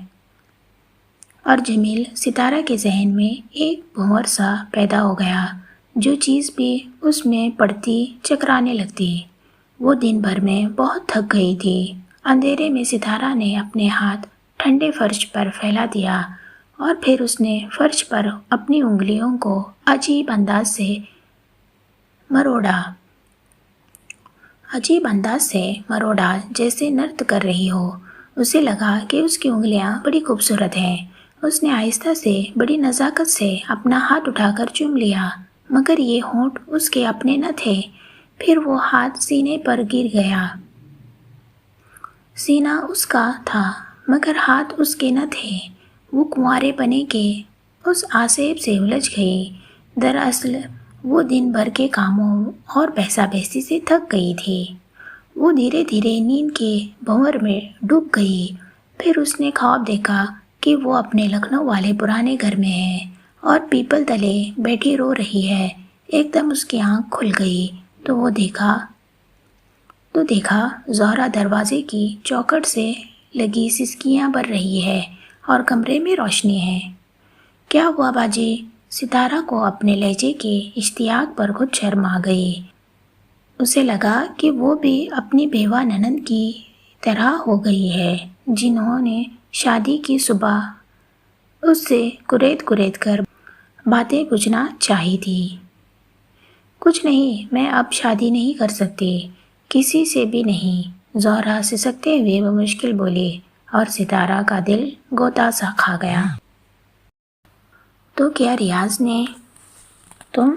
اور جمیل ستارہ کے ذہن میں ایک بھنور سا پیدا ہو گیا، جو چیز بھی اس میں پڑتی چکرانے لگتی۔ وہ دن بھر میں بہت تھک گئی تھی۔ اندھیرے میں ستارہ نے اپنے ہاتھ ٹھنڈے فرش پر پھیلا دیا، اور پھر اس نے فرش پر اپنی انگلیوں کو عجیب انداز سے مروڑا جیسے نرت کر رہی ہو۔ اسے لگا کہ اس کی انگلیاں بڑی خوبصورت ہیں۔ اس نے آہستہ سے بڑی نزاکت سے اپنا ہاتھ اٹھا کر چوم لیا، مگر یہ ہونٹ اس کے اپنے نہ تھے۔ پھر وہ ہاتھ سینے پر گر گیا۔ سینہ اس کا تھا مگر ہاتھ اس کے نہ تھے۔ وہ کنوارے پنے کے اس آسیب سے الجھ گئی۔ دراصل وہ دن بھر کے کاموں اور بحثا بحثی سے تھک گئی تھی۔ وہ دھیرے دھیرے نیند کے بھنور میں ڈوب گئی۔ پھر اس نے خواب دیکھا کہ وہ اپنے لکھنؤ والے پرانے گھر میں ہے اور پیپل تلے بیٹھی رو رہی ہے۔ ایک دم اس کی آنکھ کھل گئی تو وہ دیکھا زہرا دروازے کی چوکھٹ سے لگی سسکیاں بھر رہی ہے اور کمرے میں روشنی ہے۔ کیا ہوا باجی؟ ستارہ کو اپنے لہجے کے اشتیاق پر خود شرم آ گئی۔ اسے لگا کہ وہ بھی اپنی بیوہ نند کی طرح ہو گئی ہے، جنہوں نے شادی کی صبح اس سے کریت کر باتیں پوچھنا چاہی تھی۔ کچھ نہیں، میں اب شادی نہیں کر سکتی۔ کسی سے بھی نہیں، زہرا سسکتے ہوئے وہ مشکل بولی، اور ستارہ کا دل گوتا سا کھا گیا۔ تو کیا ریاض نے تم؟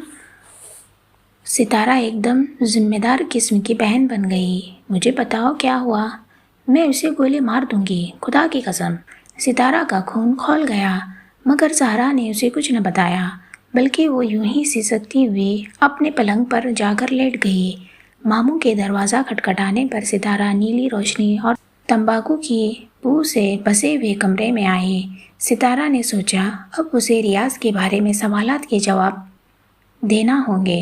ستارہ ایک دم ذمہ دار قسم کی بہن بن گئی۔ مجھے بتاؤ کیا ہوا؟ میں اسے گولی مار دوں گی، خدا کی قسم۔ ستارہ کا خون کھول گیا، مگر زہرا نے اسے کچھ نہ بتایا، بلکہ وہ یوں ہی سسکتی ہوئی اپنے پلنگ پر جا کر لیٹ گئی۔ ماموں کے دروازہ کھٹکھٹانے پر ستارہ نیلی روشنی اور تمباکو کی بو سے بسے ہوئے کمرے میں آئی۔ ستارہ نے سوچا اب اسے ریاض کے بارے میں سوالات کے جواب دینا ہوں گے،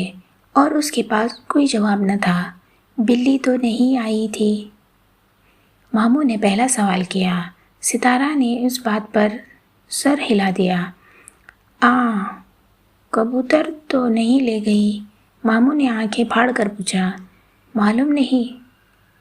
اور اس کے پاس کوئی جواب نہ تھا۔ بلی تو نہیں آئی تھی؟ ماموں نے پہلا سوال کیا۔ ستارہ نے اس بات پر سر ہلا دیا۔ کبوتر تو نہیں لے گئی؟ ماموں نے آنکھیں پھاڑ کر پوچھا۔ معلوم نہیں،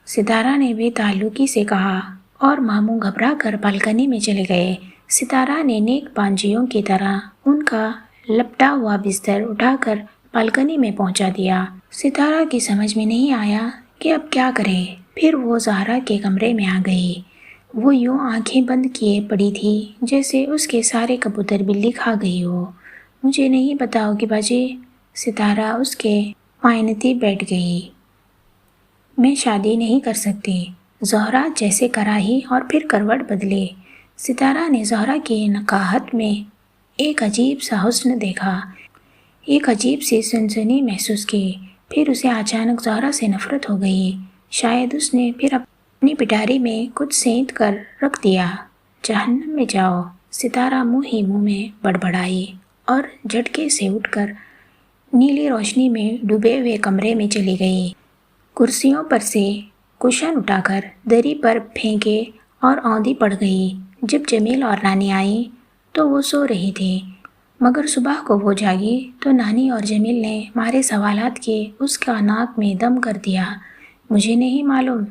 ستارہ نے بے تعلقی سے کہا، اور ماموں گھبرا کر بالکنی میں چلے گئے۔ ستارہ نے نیک پانجیوں کی طرح ان کا لپٹا ہوا بستر اٹھا کر بالکنی میں پہنچا دیا۔ ستارہ کی سمجھ میں نہیں آیا کہ اب کیا کرے۔ پھر وہ زہرا کے کمرے میں آ گئی۔ وہ یوں آنکھیں بند کیے پڑی تھی جیسے اس کے سارے کبوتر بلی کھا گئی ہو۔ مجھے نہیں بتاؤ گی باجی؟ ستارہ اس کے پائنتی بیٹھ گئی۔ میں شادی نہیں کر سکتی۔ زہرا جیسے کراہی اور پھر کروٹ بدلی۔ ستارہ نے زہرا کی نقاہت میں ایک عجیب سا حسن دیکھا، ایک عجیب سی سنسنی محسوس کی۔ پھر اسے اچانک زہرا سے نفرت ہو گئی۔ شاید اس نے پھر اپنی پٹاری میں کچھ سینت کر رکھ دیا۔ جہنم میں جاؤ، ستارہ منہ ہی منہ میں بڑبڑائی اور جھٹکے سے اٹھ کر نیلی روشنی میں ڈوبے ہوئے کمرے میں چلی گئی۔ کرسیوں پر سے کشن اٹھا کر دری پر پھینکے اور اوندھی پڑ گئی۔ جب جمیل اور نانی آئی تو وہ سو رہی تھی، مگر صبح کو وہ جاگی تو نانی اور جمیل نے مارے سوالات کے اس کا ناک میں دم کر دیا۔ مجھے نہیں معلوم،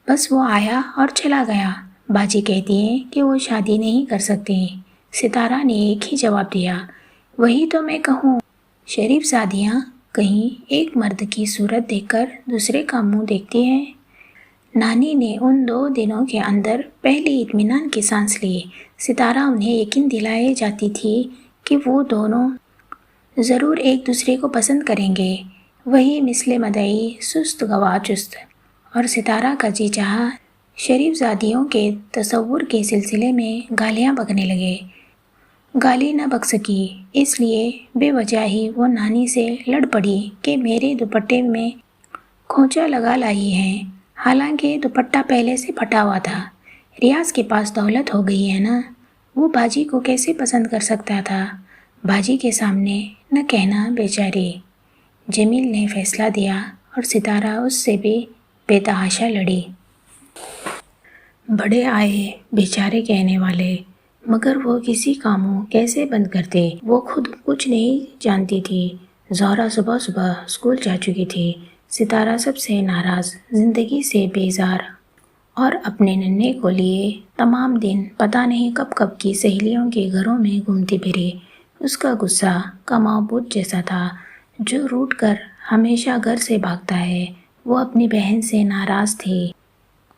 بس وہ آیا اور چلا گیا۔ باجی کہتی ہیں کہ وہ شادی نہیں کر سکتی۔ ستارہ نے ایک ہی جواب دیا، وہی تو میں کہوں۔ شریف زادیاں کہیں ایک مرد کی صورت دیکھ کر دوسرے کا منہ دیکھتی ہیں۔ نانی نے ان 2 دنوں کے اندر پہلی اطمینان کی سانس لی۔ ستارہ انہیں یقین دلائے جاتی تھی کہ وہ دونوں ضرور ایک دوسرے کو پسند کریں گے۔ وہی مثل مدعی سست گواہ چست، اور ستارہ کا جی چاہا شریف زادیوں کے تصور کے سلسلے میں گالیاں بکنے لگے۔ گالی نہ بک سکی، اس لیے بے وجہ ہی وہ نانی سے لڑ پڑی کہ میرے دوپٹے میں کھوچا لگا لائی ہیں، حالانکہ دوپٹہ پہلے سے پھٹا ہوا تھا۔ ریاض کے پاس دولت ہو گئی ہے نا، وہ باجی کو کیسے پسند کر سکتا تھا؟ باجی کے سامنے نہ کہنا بیچاری۔ جمیل نے فیصلہ دیا اور ستارہ اس سے بھی بے تحاشا لڑی۔ بڑے آئے بیچارے کہنے والے، مگر وہ کسی کا منہ کیسے بند کرتے؟ وہ خود کچھ نہیں جانتی تھی۔ زہرا صبح صبح اسکول جا چکی تھی۔ ستارہ سب سے ناراض، زندگی سے بیزار، اور اپنے ننھے کو لیے تمام دن پتہ نہیں کب کب کی سہیلیوں کے گھروں میں گھومتی پھری۔ اس کا غصہ کماؤ بوجھ جیسا تھا جو روٹھ کر ہمیشہ گھر سے بھاگتا ہے۔ وہ اپنی بہن سے ناراض تھی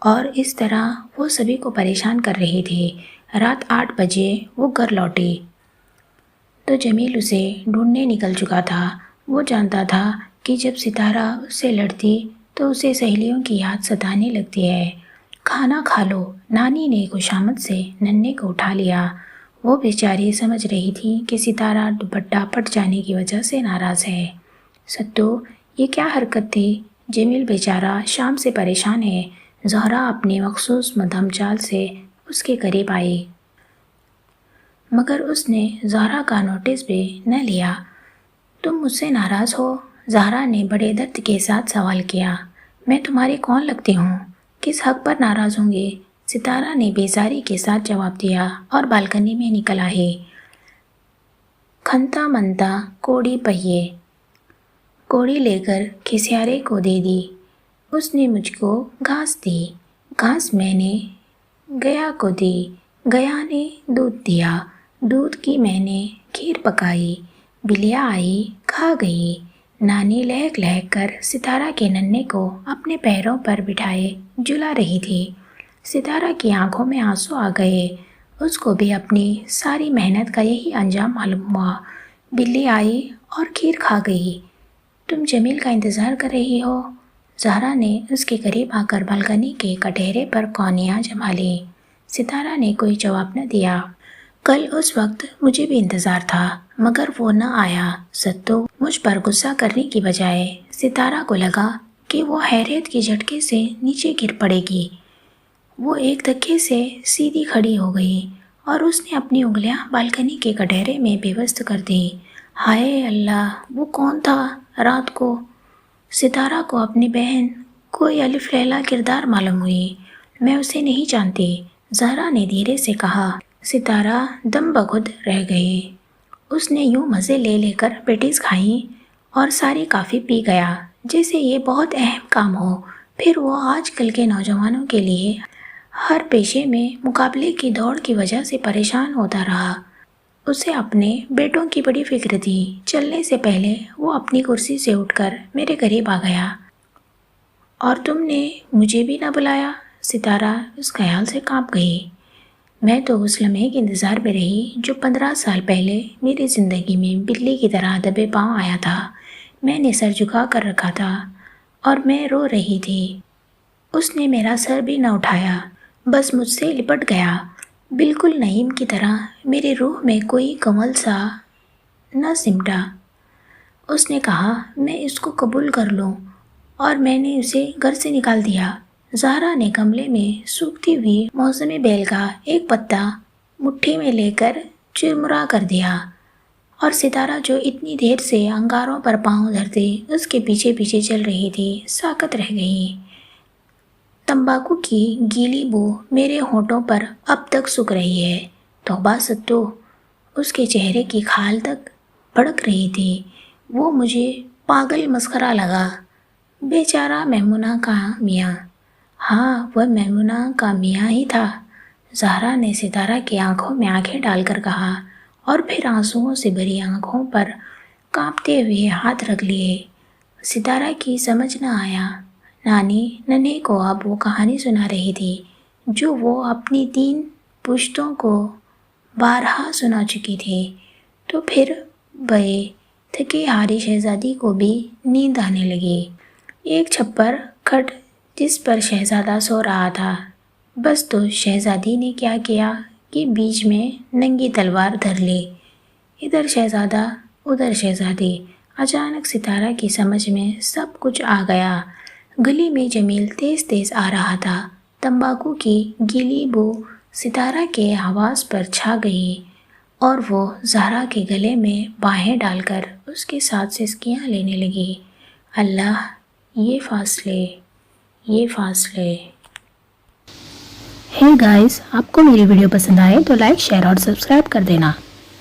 اور اس طرح وہ سبھی کو پریشان کر رہی تھی۔ رات 8 بجے وہ گھر لوٹی تو جمیل اسے ڈھونڈنے نکل چکا تھا۔ وہ جانتا تھا کہ جب ستارہ اس سے لڑتی تو اسے سہیلیوں کی یاد ستانے لگتی ہے۔ کھانا کھا لو، نانی نے خوشامد سے ننھے کو اٹھا لیا۔ وہ بیچاری سمجھ رہی تھی کہ ستارہ دوپٹہ پھٹ جانے کی وجہ سے ناراض ہے۔ ستو، یہ کیا حرکت تھی؟ جمیل بیچارہ شام سے پریشان ہے۔ زہرا اپنی مخصوص مدھم چال سے اس کے قریب آئی، مگر اس نے زہرا کا نوٹس بھی نہ لیا۔ تم مجھ سے ناراض ہو؟ زہرا نے بڑے درد کے ساتھ سوال کیا۔ میں تمہاری کون لگتی ہوں؟ کس حق پر ناراض ہوں گی؟ ستارہ نے بیزاری کے ساتھ جواب دیا اور بالکنی میں نکل آئی۔ کھنتا منتا کوڑی پہیے، کوڑی لے کر کھسیارے کو دے دی۔ اس نے مجھ کو گھاس دی، گھاس میں نے گیا کو دی، گیا نے دودھ دیا، دودھ کی میں نے کھیر پکائی، بلیا آئی کھا گئی، نانی لہک لہک کر ستارہ کے ننھے کو اپنے پیروں پر بٹھائے جلا رہی تھی۔ ستارہ کی آنکھوں میں آنسو آ گئے۔ اس کو بھی اپنی ساری محنت کا یہی انجام معلوم ہوا۔ بلی آئی اور کھیر کھا گئی۔ تم جمیل کا انتظار کر رہی ہو؟ زہرا نے اس کے قریب آ کر بالکنی کے کٹہرے پر کونیاں جما لی۔ ستارہ نے کوئی جواب نہ دیا۔ کل اس وقت مجھے بھی انتظار تھا مگر وہ نہ آیا۔ ستو مجھ پر غصہ کرنے کی بجائے ستارہ کو لگا کہ وہ حیرت کے جھٹکے سے نیچے گر پڑے گی۔ وہ ایک دھکے سے سیدھی کھڑی ہو گئی اور اس نے اپنی انگلیاں بالکنی کے کٹہرے میں پیوست کر دی۔ ہائے اللہ، وہ کون تھا رات کو؟ ستارہ کو اپنی بہن کوئی الف لیلا کردار معلوم ہوئی۔ میں اسے نہیں جانتی، زہرا نے دھیرے سے کہا۔ ستارہ دم بخود رہ گئی۔ اس نے یوں مزے لے لے کر پیٹیز کھائیں اور ساری کافی پی گیا جیسے یہ بہت اہم کام ہو۔ پھر وہ آج کل کے نوجوانوں کے لیے ہر پیشے میں مقابلے کی دوڑ کی وجہ سے پریشان ہوتا رہا۔ اسے اپنے بیٹوں کی بڑی فکر تھی۔ چلنے سے پہلے وہ اپنی کرسی سے اٹھ کر میرے قریب آ گیا۔ اور تم نے مجھے بھی نہ بلایا؟ ستارہ اس خیال سے کانپ گئی۔ میں تو اس لمحے کے انتظار میں رہی جو 15 سال پہلے میری زندگی میں بلی کی طرح دبے پاؤں آیا تھا۔ میں نے سر جھکا کر رکھا تھا اور میں رو رہی تھی۔ اس نے میرا سر بھی نہ اٹھایا، بس مجھ سے لپٹ گیا، بالکل نعیم کی طرح میری روح میں کوئی کمل سا نہ سمٹا۔ اس نے کہا میں اس کو قبول کر لوں اور میں نے اسے گھر سے نکال دیا۔ زہرا نے گملے میں سوکھتی ہوئی موسمی بیل کا ایک پتا مٹھی میں لے کر چرمرا کر دیا اور ستارہ جو اتنی دیر سے انگاروں پر پاؤں دھرتے اس کے پیچھے پیچھے چل رہی تھی ساکت رہ گئی۔ تمباکو کی گیلی بو میرے ہونٹوں پر اب تک سوکھ رہی ہے۔ توبہ ستو، اس کے چہرے کی کھال تک بھڑک رہی تھی۔ وہ مجھے پاگل مسخرہ لگا۔ بیچارہ میمونہ کا میاں۔ ہاں، وہ میمونہ کا میاں ہی تھا، زہرا نے ستارہ کی آنکھوں میں آنکھیں ڈال کر کہا اور پھر آنسوؤں سے بھری آنکھوں پر کانپتے ہوئے ہاتھ رکھ لیے۔ ستارہ کی سمجھ نہ آیا۔ نانی ننھے کو اب وہ کہانی سنا رہی تھی جو وہ اپنی 3 پشتوں کو بارہا سنا چکی تھی۔ تو پھر بے تھکی ہاری شہزادی کو بھی نیند آنے لگی۔ ایک چھپر کھٹ جس پر شہزادہ سو رہا تھا۔ بس تو شہزادی نے کیا کیا کہ بیچ میں ننگی تلوار دھر لی۔ ادھر شہزادہ ادھر شہزادی۔ اچانک ستارہ کی سمجھ میں سب کچھ آ گیا۔ گلی میں جمیل تیز تیز آ رہا تھا۔ تمباکو کی گیلی بو ستارہ کے حواس پر چھا گئی اور وہ زہرا کے گلے میں باہیں ڈال کر اس کے ساتھ سسکیاں لینے لگی۔ اللہ، یہ فاصلے۔ ہے گائز، آپ کو میری ویڈیو پسند آئے تو لائک، شیئر اور سبسکرائب کر دینا۔